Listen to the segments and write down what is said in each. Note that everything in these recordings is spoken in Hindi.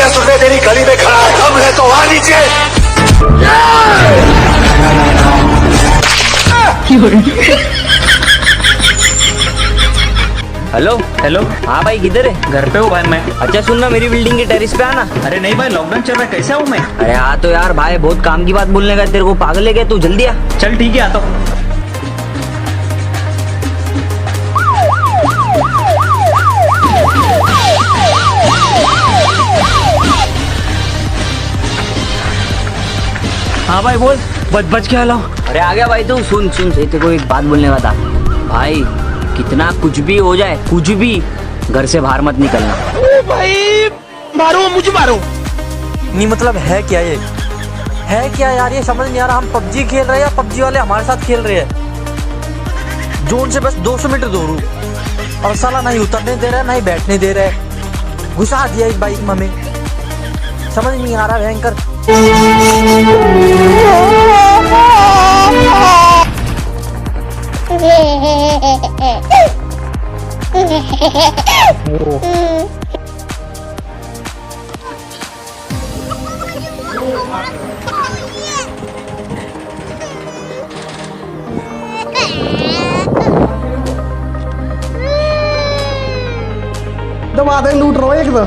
गालियां सुनने तेरी गली में खड़ा है, हम है तो आ नीचे। Hello hello. हाँ भाई किधर है? घर पे हूँ भाई मैं। अच्छा सुनना, मेरी बिल्डिंग के टेरिस पे आना। अरे नहीं भाई, लॉकडाउन चल रहा है, कैसे आऊँ मैं? अरे हाँ तो यार भाई, बहुत काम की बात बोलने का, तेरे को पागल है क्या? तू जल्दी आ। चल ठीक है, आता हूँ। हाँ भाई बोल। बच के लाओ। अरे आ गया भाई। तू सुन सुन, तेरे को एक बात बोलने का था भाई। कितना कुछ भी हो जाए, कुछ भी, घर से बाहर मत निकलना। भाई मारो, मुझे मारो। नहीं मतलब है क्या ये? है क्या यार, ये समझ नहीं आ रहा। हम पबजी खेल रहे हैं या पबजी वाले हमारे साथ खेल रहे हैं? जोन से बस 200 मीटर दूर हूँ और साला नहीं उतरने दे रहा है, नहीं बैठने दे रहा है। घुसा दिया इस बाइक में हमें, समझ नहीं आ रहा भयंकर। दबा दे, लूट रहा हूँ एक तो।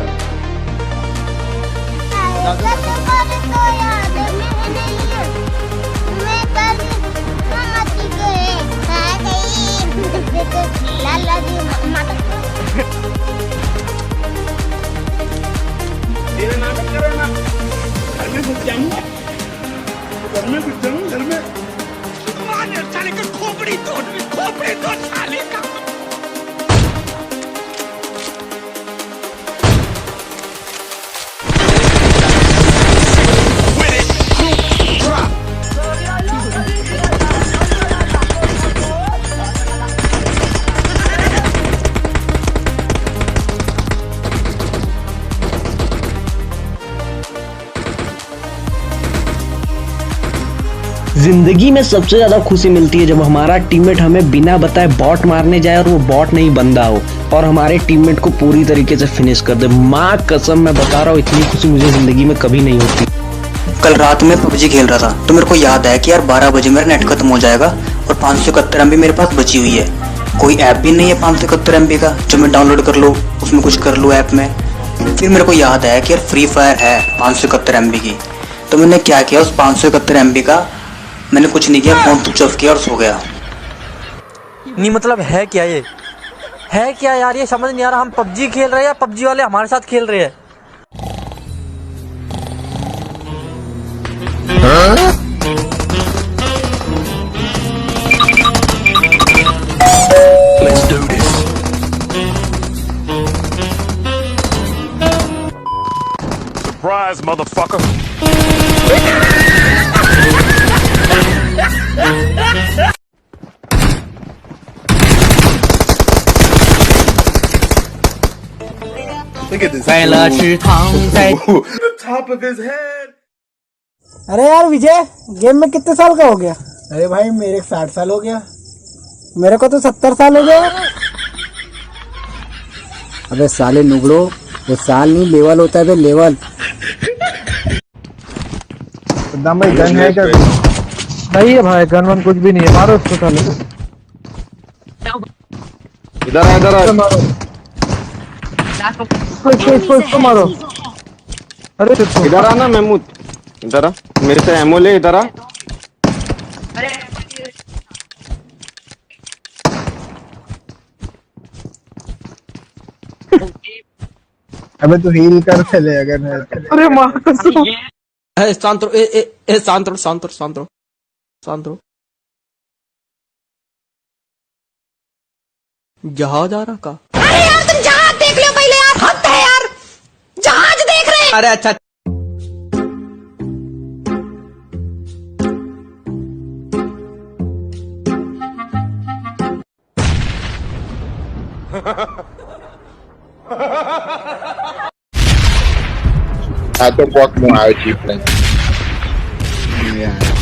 जिंदगी में सबसे ज्यादा खुशी मिलती है जब हमारा टीममेट हमें बिना बताए बॉट मारने जाए और वो बॉट नहीं बंदा हो और हमारे टीममेट को पूरी तरीके से फिनिश कर दे। माँ कसम मैं बता रहा हूँ, इतनी खुशी मुझे जिंदगी में कभी नहीं होती। कल रात में पबजी खेल रहा था तो मेरे को याद आया कि यार 12 बजे मेरा नेट खत्म हो जाएगा और 571 MB मेरे पास बची हुई है। कोई ऐप भी नहीं है 571 MB का जो मैं डाउनलोड कर लूँ, उसमें कुछ कर लूँ ऐप में। फिर मेरे को याद आया कि यार फ्री फायर है 571 MB की। तो मैंने क्या किया, उस 571 MB का मैंने कुछ नहीं किया, फोन स्विच ऑफ किया और सो गया। नहीं मतलब है क्या ये? है क्या यार, ये समझ नहीं आ रहा। हम पबजी खेल रहे हैं या पबजी वाले हमारे साथ खेल रहे हैं? Let's do this. Surprise, motherfucker. Look at this. The top of his head. अरे यार विजय, गेम में कितने साल का हो गया? अरे भाई मेरे 60 साल हो गया। मेरे को तो 70 साल हो गया। अबे साले नुगड़ो, वो साल नहीं लेवल होता है बे, लेवल। भाई गन है क्या? नहीं है भाई, गन वन कुछ भी नहीं है। मारो उसको साले। इधर आ, इधर आ। मारो इसको मारो। अरे इधर आ ना महमूद, इधर आ, मेरे से एमओ ले, इधर आ। अबे तू हील कर चले अगर है। अरे मार कसम। शांत रहो, शांत रहो। जहाज आ रहा का? अरे यार तुम जहाज देख लो पहले यार, हद है यार, जहाज देख रहे हैं। अरे अच्छा। I don't want more RG playing. Yeah.